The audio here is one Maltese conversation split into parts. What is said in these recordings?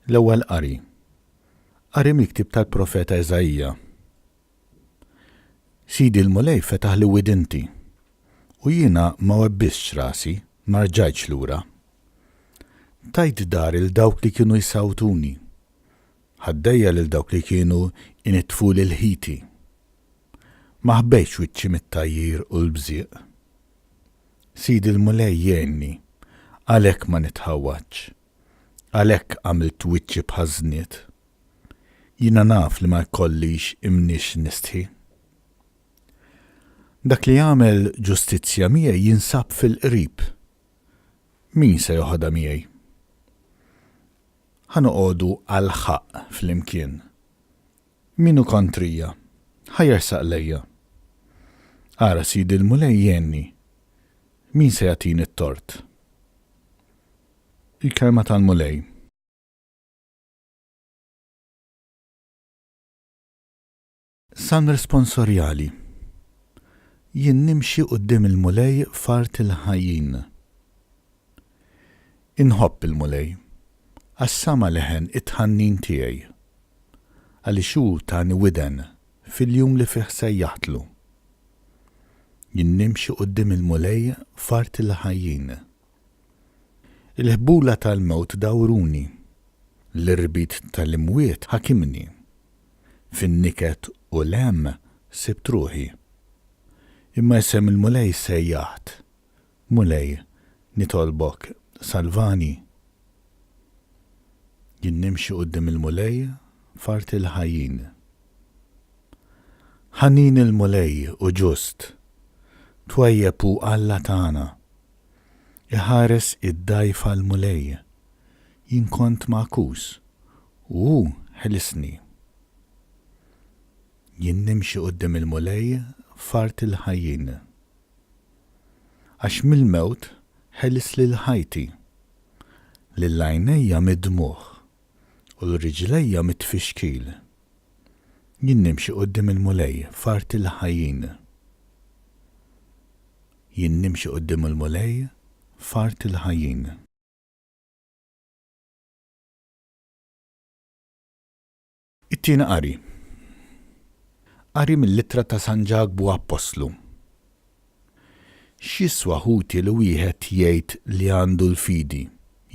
L-ewwel qari. Qari miktib tal-Profeta Eżajja. Sidi l-mulej fetaħ li widinti u jiena ma webbisx rasi, ma rġajtx lura. Tajt dar il dawk li kienu jsawtuni, ħaddejja lil dawk li kienu initfu l-ħiti. Ma ħbejtx wiċċi mit-tajjir u l-bżieq. Sidi l-mulej jenni, għalhekk ma nitħawwaġġ, għalhekk għamilt wiċċi bħażniet. Jiena naf li ma jkollix imniex nistħi. Dak li jagħmel ġustizzja miegħi jinsab fil-qrib. Min se joħodha miegħi? Ħanoqogħdu għall-ħaqq flimkien. Minu kontrija, ħajersaq lejja. Ara sidi l-mulej jenni, min se jagħtini t-tort? Il-kelma tal-mulej. San responsorjali. Jien nimxi quddiem il-mulej fart il-ħajjin. Inħobb il-mulej, għas-sama leħen it-ħannin tiegħi. Għaliex hu tani widen fil-jum li fih sejjaħtlu. Jien nimxi quddiem il-mulej fart il-ħajjin. Il-ħbula tal-mewt dawruni, l-irbit tal-imwiet ħakimni, fin-niket u l-hemm sibt ruħi. Imma jisem il-mulej sejjaħt, mulej, nitolbok, salvani. Jien nimxi quddiem il-mulej fart il-ħajjin. Ħanin il-mulej u ġust, twejjeb u Alla tagħna. Iħares id-dajfa l-mulej, jien kont ma'kus, u ħelisni. Jien nimxi quddiem il-mulej fart il-ħajjin. Għax mill-mewt ħelis lil ħajti, lill-għajnejja mid-dmuħ u l-riġlejja mit-tfixkil. Jien nimxi quddiem il-mulej fart il-ħajjin. Jien nimxi quddiem il-mulej fart il-ħajjin. It-tieni qari. Qari mill-littra ta' San Ġagbu Apostlu. X'jiswa ħuti li wieħed jgħid li għandu l-fidi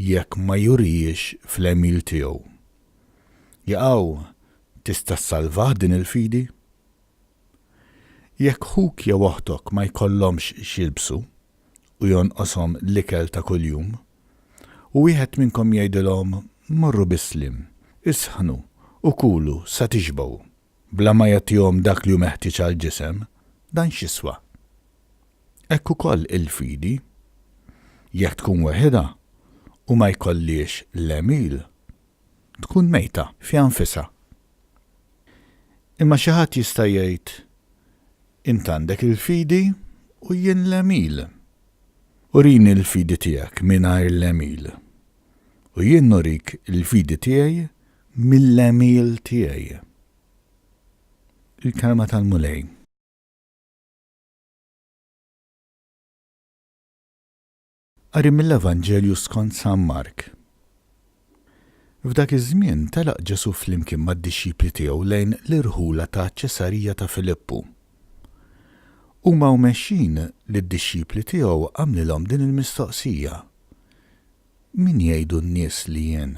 jekk ma jurihiex fl-emil tiegħu. Jaqgħu tista' ssalvah din il-fidi? Jekk ħuk jew oħtok ma jkollhomx x'jilbsu u jonqoshom l-ikel ta' kuljum, u wieħed minnkom jgħidilhom morru bislim, isħnu u kulu sa tixbgħu, bla ma jagħtihom dak li hu meħtieġ għall-ġisem, dan x'iswa. Hekk ukoll il-fidi, jekk tkun weħeda u ma jkollix l-emil, tkun mejta fi anfisha. Imma xi ħadd jista' jgħid int għandek il-fidi u jien l-emil. Urini l-fidi tiegħek mingħajr l-emil. U jien nurik il-fidi tiegħi mill-emil tiegħi. Il-kelma tal-mulej. Qari mill-Evanġelju skont San Mark. F'dak iż-żmien telaq Ġesu flimkien mad-dixxipli tiegħu lejn l-irħula ta' Ċesarija ta' Filippu. Huma mexxin li d-dixxipli tiegħu għamlilhom din il-mistoqsija. Min jgħidu n-nies li jien?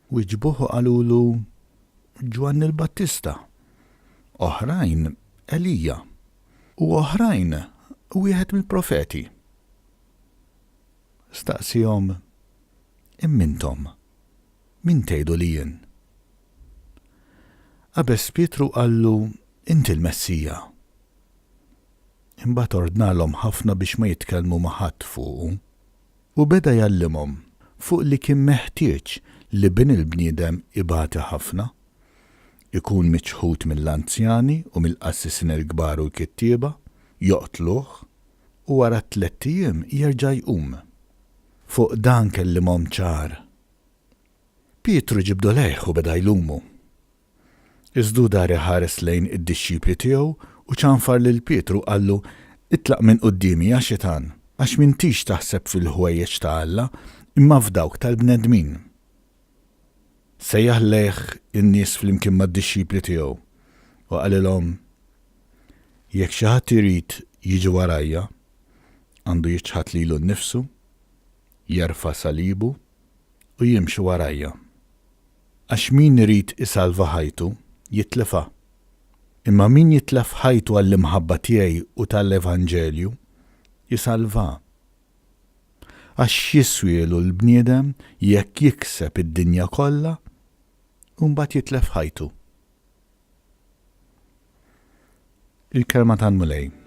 Wieġbuh qalulu Ġwann il-Battista, oħrajn Elija u oħrajn wieħed mill-profeti. Staqsihom, immintom, min tgħidu li jien? Qabes Pietru qallu inti l-Messija. Imbagħad ordnalhom ħafna biex ma jitkellmu ma' ħadd fuqu u beda jgħallimhom fuq li kien meħtieġ li bin il-bniedem ibati ħafna, ikun miċħud mill-anzjani u mill-qassisin il-kbar u l-kittieba, joqtluh u wara 3 ijiem jerġa' jqum. Fuq dan kellimhom ċar. Pietru ġibdu lejh u beda jlumu. Iżdu dar iħares lejn id-dixxipli tiegħu u ċanfar lil Pietru qallu itlaq minn qudiemi ya xitan għax m'intix taħseb fil-ħwejjeġ ta' Alla imma f'dawk tal-bnedmin. Sejjaħ leħ in-nies flimkien mad-dixxipli tiegħu u qalilhom jekk xi ħadd irid jiġi warajja għandu jiċħat lilu nnifsu, jerfa' salibu u jimxi warajja. Għax min irid isalva ħajtu jitlefha. Imma min jitlef ħajtu għall-imħabba tiegħi u tal-Evanġelju jisalva. Għax jiswielu l-bniedem jekk jikseb id-dinja kollha u mbagħad jitlef ħajtu. Il-kelma ta' Mulej.